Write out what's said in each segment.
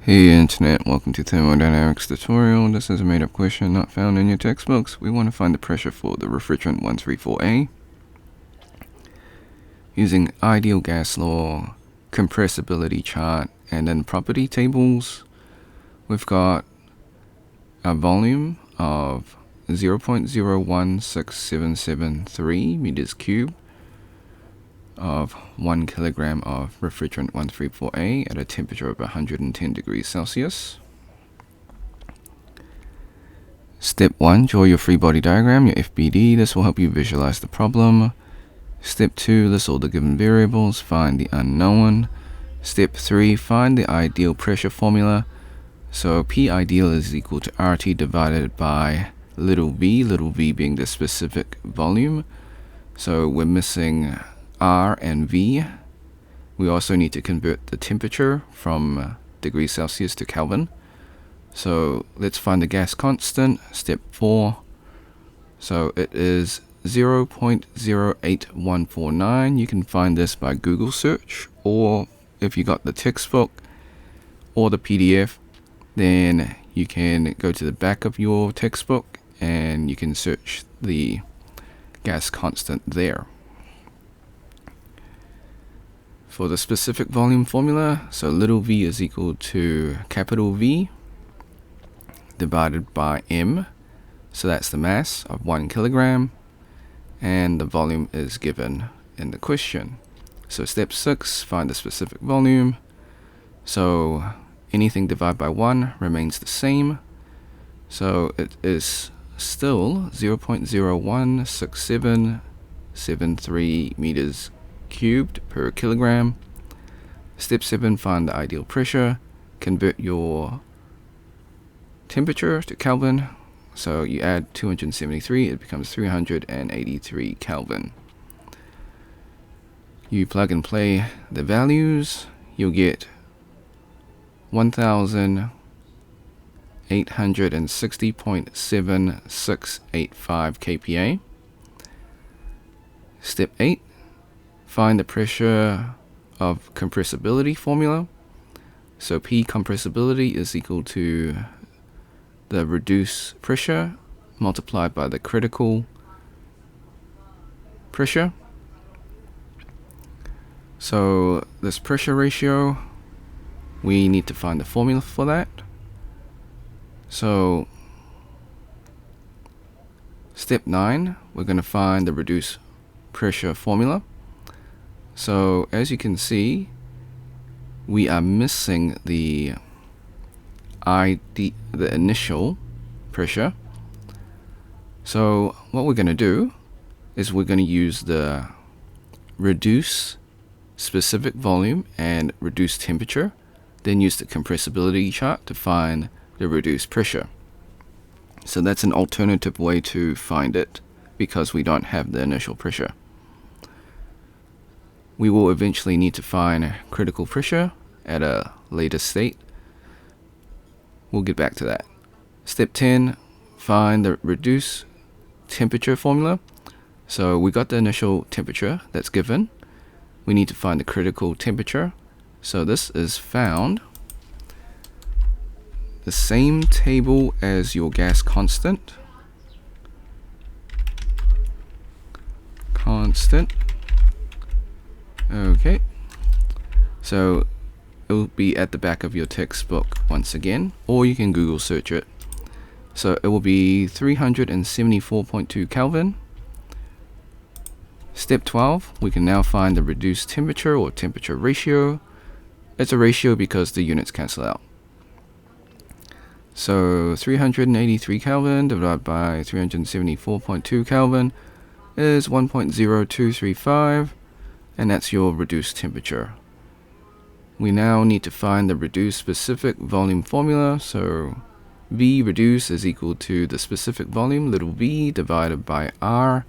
Hey Internet, welcome to Thermodynamics tutorial. This is a made-up question not found in your textbooks. We want to find the pressure for the refrigerant 134A using ideal gas law, compressibility chart, and then property tables. We've got a volume of 0.016773 meters cubed of 1 kilogram of refrigerant 134A at a temperature of 110 degrees Celsius. Step 1, draw your free body diagram, your FBD. This will help you visualize the problem. Step 2, list all the given variables, find the unknown. Step 3, find the ideal pressure formula. So P ideal is equal to RT divided by little v being the specific volume. So we're missing R and V. We also need to convert the temperature from degrees Celsius to Kelvin. So let's find the gas constant. Step 4. So it is 0.08149. You can find this by Google search, or if you got the textbook or the PDF, then you can go to the back of your textbook and you can search the gas constant there. For the specific volume formula, so little v is equal to capital V divided by m. So that's the mass of 1 kilogram, and the volume is given in the question. So step 6, find the specific volume. So anything divided by 1 remains the same. So it is still 0.016773 meters cubed per kilogram. Step 7, find the ideal pressure. Convert your temperature to Kelvin. So you add 273, it becomes 383 Kelvin. You plug and play the values, you'll get 1,860.7685 kPa. Step 8, find the pressure of compressibility formula. So P compressibility is equal to the reduced pressure multiplied by the critical pressure. So this pressure ratio, we need to find the formula for that. So step 9, we're going to find the reduced pressure formula. So as you can see, we are missing the initial pressure. So what we're going to do is we're going to use the reduce specific volume and reduce temperature, then use the compressibility chart to find the reduced pressure. So that's an alternative way to find it because we don't have the initial pressure. We will eventually need to find critical pressure at a later state. We'll get back to that. Step 10, find the reduced temperature formula. So we got the initial temperature that's given. We need to find the critical temperature. So this is found the same table as your gas constant. Okay. So it will be at the back of your textbook once again, or you can Google search it. So it will be 374.2 Kelvin. Step 12, we can now find the reduced temperature or temperature ratio. It's a ratio because the units cancel out. So 383 Kelvin divided by 374.2 Kelvin is 1.0235, and that's your reduced temperature. We now need to find the reduced specific volume formula. So V reduced is equal to the specific volume, little v, divided by R,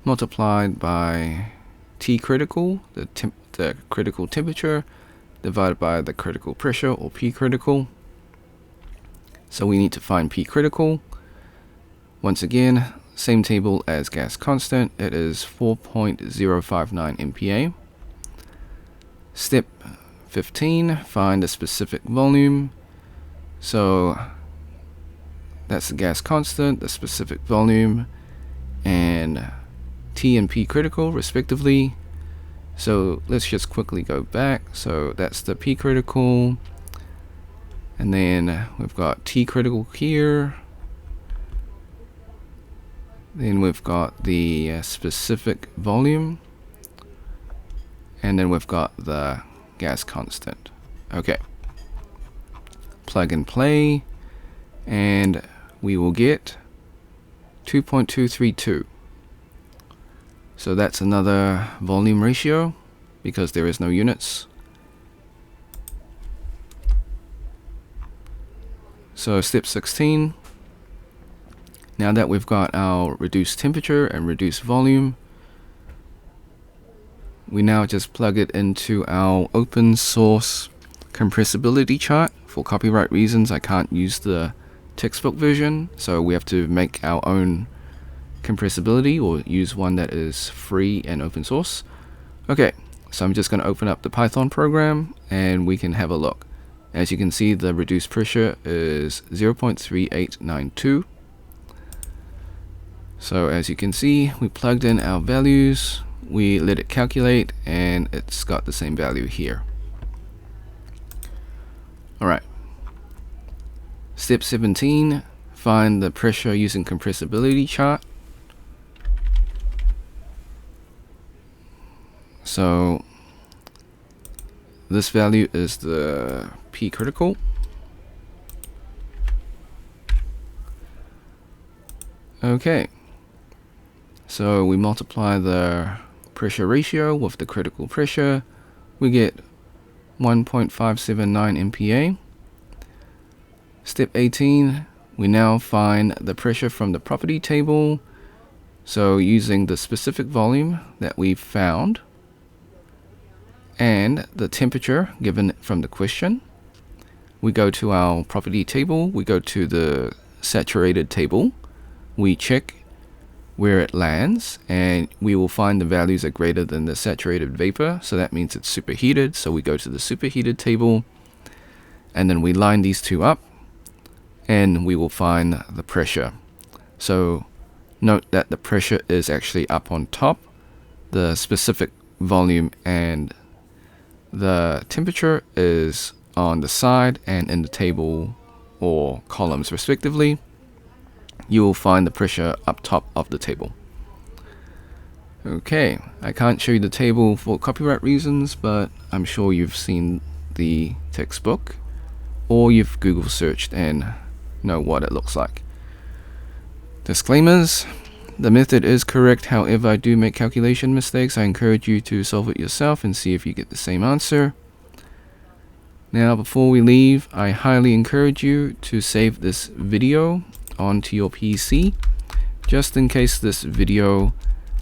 multiplied by T critical, the critical temperature, divided by the critical pressure, or P critical. So we need to find P critical. Once again, same table as gas constant. It is 4.059 MPa. Step 15, find the specific volume. So that's the gas constant, the specific volume, and T and P critical respectively. So let's just quickly go back. So that's the P critical, and then we've got T critical here. Then we've got the specific volume, and then we've got the gas constant. Okay, plug and play, and we will get 2.232. So that's another volume ratio because there is no units. So step 16. Now that we've got our reduced temperature and reduced volume, we now just plug it into our open source compressibility chart. For copyright reasons, I can't use the textbook version, so we have to make our own compressibility or use one that is free and open source. Okay, so I'm just going to open up the Python program and we can have a look. As you can see, the reduced pressure is 0.3892. So as you can see, we plugged in our values, we let it calculate, and it's got the same value here. Alright. Step 17, find the pressure using compressibility chart. So this value is the P critical. Okay. So we multiply the pressure ratio with the critical pressure, we get 1.579 MPa. Step 18, we now find the pressure from the property table. So using the specific volume that we found and the temperature given from the question, we go to our property table, we go to the saturated table, we check where it lands, and we will find the values are greater than the saturated vapor, so that means it's superheated. So we go to the superheated table, and then we line these two up, and we will find the pressure. So note that the pressure is actually up on top, the specific volume and the temperature is on the side and in the table or columns respectively. You will find the pressure up top of the table. Okay, I can't show you the table for copyright reasons, but I'm sure you've seen the textbook or you've Google searched and know what it looks like. Disclaimers: the method is correct, however I do make calculation mistakes. I encourage you to solve it yourself and see if you get the same answer. Now before we leave, I highly encourage you to save this video onto your PC, just in case this video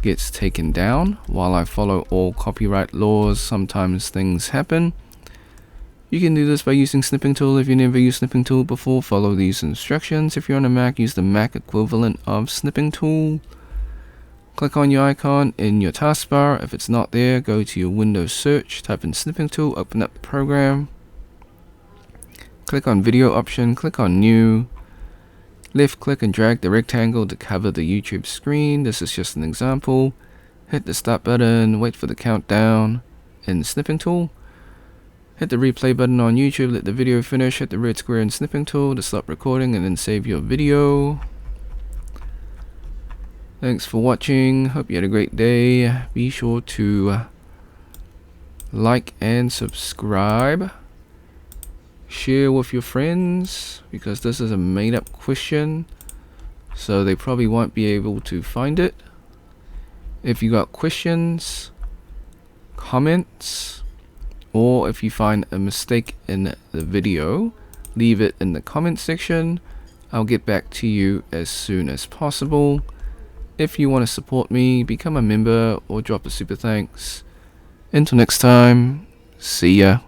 gets taken down. While I follow all copyright laws, sometimes things happen. You can do this by using Snipping Tool. If you never used Snipping Tool before, follow these instructions. If you're on a Mac, use the Mac equivalent of Snipping Tool. Click on your icon in your taskbar. If it's not there, go to your Windows search, type in Snipping Tool, open up the program. Click on Video option, click on New. Left click and drag the rectangle to cover the YouTube screen. This is just an example. Hit the start button, wait for the countdown in Snipping Tool. Hit the replay button on YouTube, let the video finish, hit the red square in Snipping Tool to stop recording and then save your video. Thanks for watching, hope you had a great day. Be sure to like and subscribe. Share with your friends, because this is a made up question, so they probably won't be able to find it. If you got questions, comments, or if you find a mistake in the video, leave it in the comment section. I'll get back to you as soon as possible. If you want to support me, become a member or drop a super thanks. Until next time, see ya.